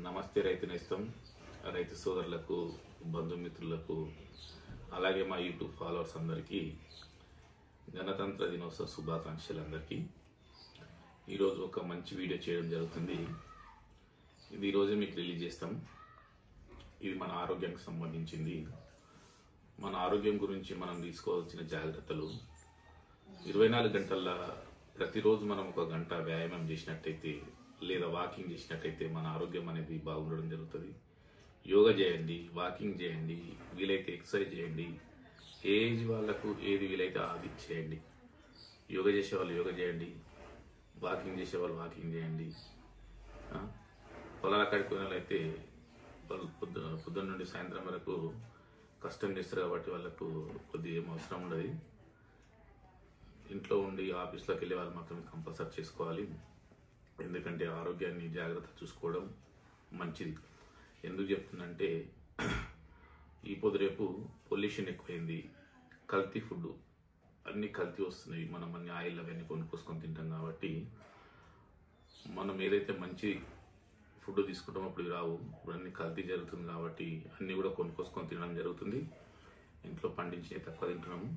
నమస్తే రైతు నేస్తం రైతు సోదరులకు బంధుమిత్రులకు అలాగే మా యూట్యూబ్ ఫాలోవర్స్ అందరికీ గణతంత్ర దినోత్సవ శుభాకాంక్షలు అందరికీ। ఈరోజు ఒక మంచి వీడియో చేయడం జరుగుతుంది। ఇది ఈరోజే మీకు రిలీజ్ చేస్తాం। ఇది మన ఆరోగ్యానికి సంబంధించింది। మన ఆరోగ్యం గురించి మనం తీసుకోవాల్సిన జాగ్రత్తలు 24 గంటల ప్రతిరోజు మనం ఒక గంట వ్యాయామం చేసినట్టయితే లేదా వాకింగ్ చేసినట్టయితే మన ఆరోగ్యం అనేది బాగుండడం జరుగుతుంది। యోగా చేయండి, వాకింగ్ చేయండి, వీలైతే ఎక్సర్సైజ్ చేయండి। ఏజ్ వాళ్ళకు ఏది వీలైతే అది చేయండి। యోగా చేసేవాళ్ళు యోగా చేయండి, వాకింగ్ చేసేవాళ్ళు వాకింగ్ చేయండి। పొలాల కాడికి పోయిన వాళ్ళైతే వాళ్ళు పొద్దున్న నుండి సాయంత్రం వరకు కష్టం చేస్తారు కాబట్టి వాళ్ళకు కొద్దిగా ఏం అవసరం ఉండదు। ఇంట్లో ఉండి ఆఫీస్లోకి వెళ్ళే వాళ్ళు మాత్రం కంపల్సరీ చేసుకోవాలి। ఎందుకంటే ఆరోగ్యాన్ని జాగ్రత్త చూసుకోవడం మంచిది। ఎందుకు చెప్తుందంటే ఈ పొద్దురేపు పొల్యూషన్ ఎక్కువైంది, కల్తీ ఫుడ్ అన్నీ కల్తీ వస్తున్నాయి। మనం అన్ని ఆయిల్ అవన్నీ కొనుక్కోసుకొని తింటాం కాబట్టి మనం ఏదైతే మంచి ఫుడ్ తీసుకుంటామో అప్పుడు రావు, ఇప్పుడు అన్ని కల్తీ జరుగుతుంది కాబట్టి అన్నీ కూడా కొనుక్కోసుకొని తినడం జరుగుతుంది। ఇంట్లో పండించే తక్కువ తింటున్నాము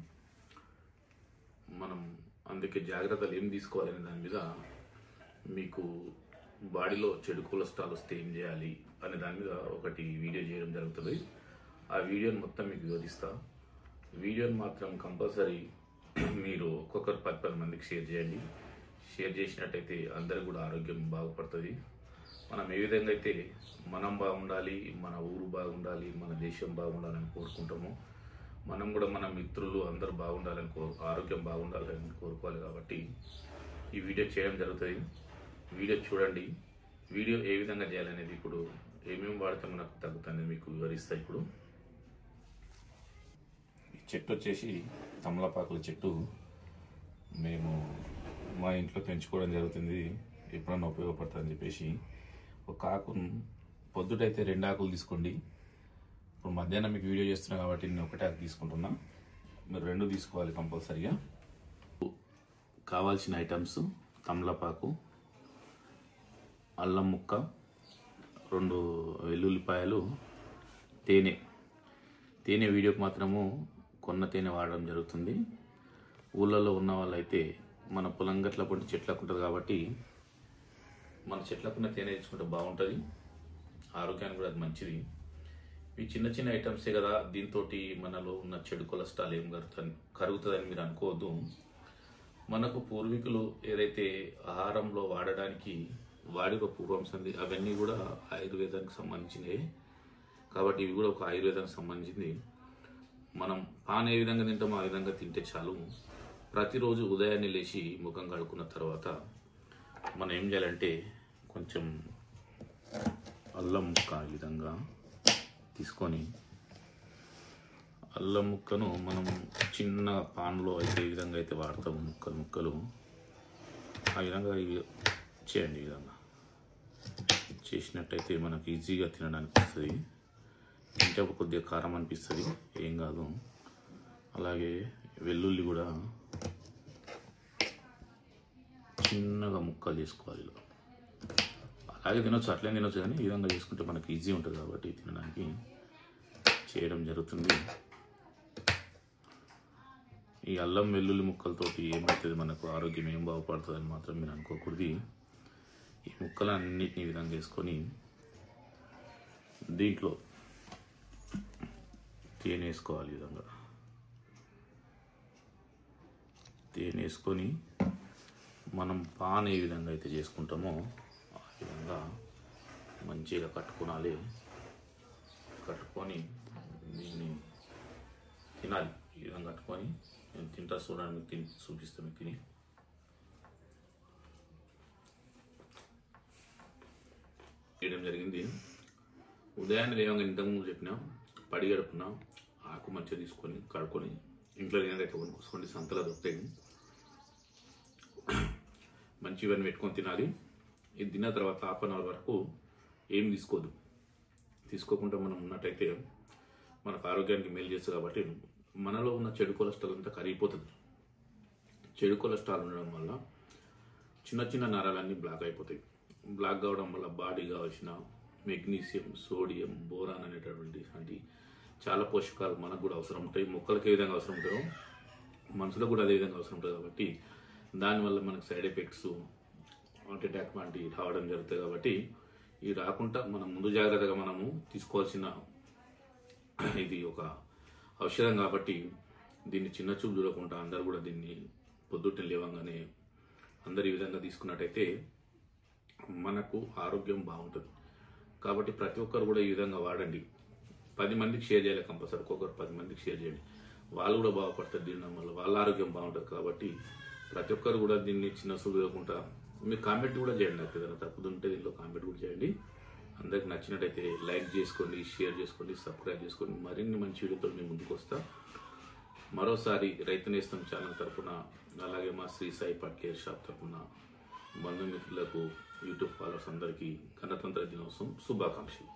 మనం। అందుకే జాగ్రత్తలు ఏం తీసుకోవాలనే దాని మీద మీకు బాడీలో చెడు కొలెస్ట్రాల్ వస్తే ఏం చేయాలి అనే దాని మీద ఒకటి వీడియో చేయడం జరుగుతుంది। ఆ వీడియోని మొత్తం మీకు వివరిస్తా। వీడియోని మాత్రం కంపల్సరీ మీరు ఒక్కొక్కరు 10 మందికి షేర్ చేయండి। షేర్ చేసినట్టయితే అందరికి కూడా ఆరోగ్యం బాగుపడుతుంది। మనం ఏ విధంగా అయితే మనం బాగుండాలి, మన ఊరు బాగుండాలి, మన దేశం బాగుండాలని కోరుకుంటామో మనం కూడా మన మిత్రులు అందరూ బాగుండాలని ఆరోగ్యం బాగుండాలని కోరుకోవాలి కాబట్టి ఈ వీడియో చేయడం జరుగుతుంది। వీడియో చూడండి। వీడియో ఏ విధంగా చేయాలనేది ఇప్పుడు ఏమేమి వాడితే మనకు తగ్గుతుంది మీకు వివరిస్తా। ఇప్పుడు ఈ చెట్టు వచ్చేసి తమలపాకుల చెట్టు మేము మా ఇంట్లో పెంచుకోవడం జరుగుతుంది, ఎప్పుడన్నా ఉపయోగపడుతుందని చెప్పేసి। ఒక ఆకును పొద్దుటైతే 2 ఆకులు తీసుకోండి। ఇప్పుడు మధ్యాహ్నం మీకు వీడియో చేస్తున్నా కాబట్టి నేను ఒకటే ఆకు తీసుకుంటున్నా, మీరు 2 తీసుకోవాలి కంపల్సరీగా। కావాల్సిన ఐటమ్స్ తమలపాకు, అల్లం ముక్క, 2 వెల్లుల్లిపాయలు, తేనె వీడియోకి మాత్రము కొన్న తేనె వాడడం జరుగుతుంది। ఊళ్ళలో ఉన్న వాళ్ళైతే మన పొలం గట్ల పొంటి చెట్లకు ఉంటుంది కాబట్టి మన చెట్లకున్న తేనె తెచ్చుకుంటే బాగుంటుంది, ఆరోగ్యానికి కూడా అది మంచిది। ఈ చిన్న చిన్న ఐటమ్సే కదా, దీంతో మనలో ఉన్న చెడు కొలెస్ట్రాల్ ఏం కరుగుతుందని మీరు అనుకోవద్దు। మనకు పూర్వీకులు ఏదైతే ఆహారంలో వాడడానికి వాడిన పూర్వం సంది అవన్నీ కూడా ఆయుర్వేదానికి సంబంధించినవి కాబట్టి ఇవి కూడా ఒక ఆయుర్వేదానికి సంబంధించింది। మనం పాన్ ఏ విధంగా తింటామో ఆ విధంగా తింటే చాలు। ప్రతిరోజు ఉదయాన్నే లేచి ముఖం కడుక్కున్న తర్వాత మనం ఏం చేయాలంటే కొంచెం అల్లం ముక్క ఈ విధంగా తీసుకొని, అల్లం ముక్కను మనం చిన్న పాన్లో అయితే ఈ విధంగా అయితే వాడతాము, ముక్కలు ఆ విధంగా చేయండి। ఈ విధంగా చేసినట్టయితే మనకు ఈజీగా తినడానికి వస్తుంది, తింటే కొద్దిగా కారం అనిపిస్తుంది, ఏం కాదు। అలాగే వెల్లుల్లి కూడా చిన్నగా ముక్కలు చేసుకోవాలి, అలాగే తినొచ్చు, అట్లే తినొచ్చు, కానీ ఈ విధంగా చేసుకుంటే మనకి ఈజీ ఉంటుంది కాబట్టి తినడానికి చేయడం జరుగుతుంది। ఈ అల్లం వెల్లుల్లి ముక్కలతోటి ఏమవుతుంది, మనకు ఆరోగ్యం ఏం బాగుపడుతుంది అని మాత్రం మీరు అనుకోకూడదు। ఈ ముక్కలన్నిటిని ఈ విధంగా వేసుకొని దీంట్లో తేనె వేసుకోవాలి। ఈ విధంగా తేనె వేసుకొని మనం పాన్ ఏ విధంగా అయితే చేసుకుంటామో ఆ విధంగా మంచిగా కట్టుకోవాలి। కట్టుకొని దీన్ని తినాలి। ఈ విధంగా కట్టుకొని నేను తింటా చూడండి, మీకు తిని చూపిస్తాను। మీకు తిని చేయడం జరిగింది। ఉదయాన్నే లేవగా ఇంతకుముందు చెప్పినా పడి గడుపున ఆకు మంచిగా తీసుకొని కడుక్కొని ఇంట్లో అయితే కొనుక్కోసుకోండి, సంతలో దొరుకుతాయి మంచి ఇవన్నీ పెట్టుకొని తినాలి। ఇది తిన్న తర్వాత 1/2 అవర్ వరకు ఏం తీసుకోకుండా మనం ఉన్నట్టయితే మనకు ఆరోగ్యానికి మేలు చేస్తుంది కాబట్టి మనలో ఉన్న చెడు కొలెస్ట్రాల్ అంతా కరిగిపోతుంది। చెడు కొలెస్ట్రాల్ ఉండడం వల్ల చిన్న చిన్న నరాలన్నీ బ్లాక్ అయిపోతాయి। బ్లాక్ కావడం వల్ల బాడీ కావాల్సిన మెగ్నీషియం, సోడియం, బోరాన్ అనేటటువంటి చాలా పోషకాలు మనకు కూడా అవసరం ఉంటాయి. మొక్కలకు ఏ విధంగా అవసరం ఉంటాయో మనుషులకు కూడా అదే విధంగా అవసరం ఉంటుంది. కాబట్టి దానివల్ల మనకు సైడ్ ఎఫెక్ట్స్, హార్ట్ అటాక్ వంటివి రావడం జరుగుతాయి. కాబట్టి ఇవి రాకుండా మనం ముందు జాగ్రత్తగా మనము తీసుకోవాల్సిన ఇది ఒక ఔషధం. కాబట్టి దీన్ని చిన్న చూపు చూడకుండా అందరూ కూడా దీన్ని పొద్దున్నే లేవంగానే అందరు ఈ విధంగా తీసుకున్నట్టయితే మనకు ఆరోగ్యం బాగుంటుంది. కాబట్టి ప్రతి ఒక్కరు కూడా ఈ విధంగా వాడండి. 10 మందికి షేర్ చేయాలి కంపల్సరీ. ఒక్కొక్కరు 10 మందికి షేర్ చేయండి. వాళ్ళు కూడా బాగుపడతారు తినడం వల్ల, వాళ్ళ ఆరోగ్యం బాగుంటుంది. కాబట్టి ప్రతి ఒక్కరు కూడా దీన్ని చిన్న చూపు చూడకుండా మీరు కామెంట్ కూడా చేయండి. నాకు ఏదైనా తప్పుతుంటే దీనిలో కామెంట్ కూడా చేయండి. అందరికి నచ్చినట్టయితే లైక్ చేసుకోండి, షేర్ చేసుకోండి, సబ్స్క్రైబ్ చేసుకోండి. మరిన్ని మంచి వీడియోతో మేము ముందుకు వస్తా. మరోసారి రైతు నేస్తం ఛానల్ తరఫున, అలాగే మా శ్రీ సాయి పట్లేర్ షాప్ తరఫున బంధుమిత్రులకు, యూట్యూబ్ ఫాలోవర్స్ అందరికీ గణతంత్ర దినోత్సవం శుభాకాంక్షలు.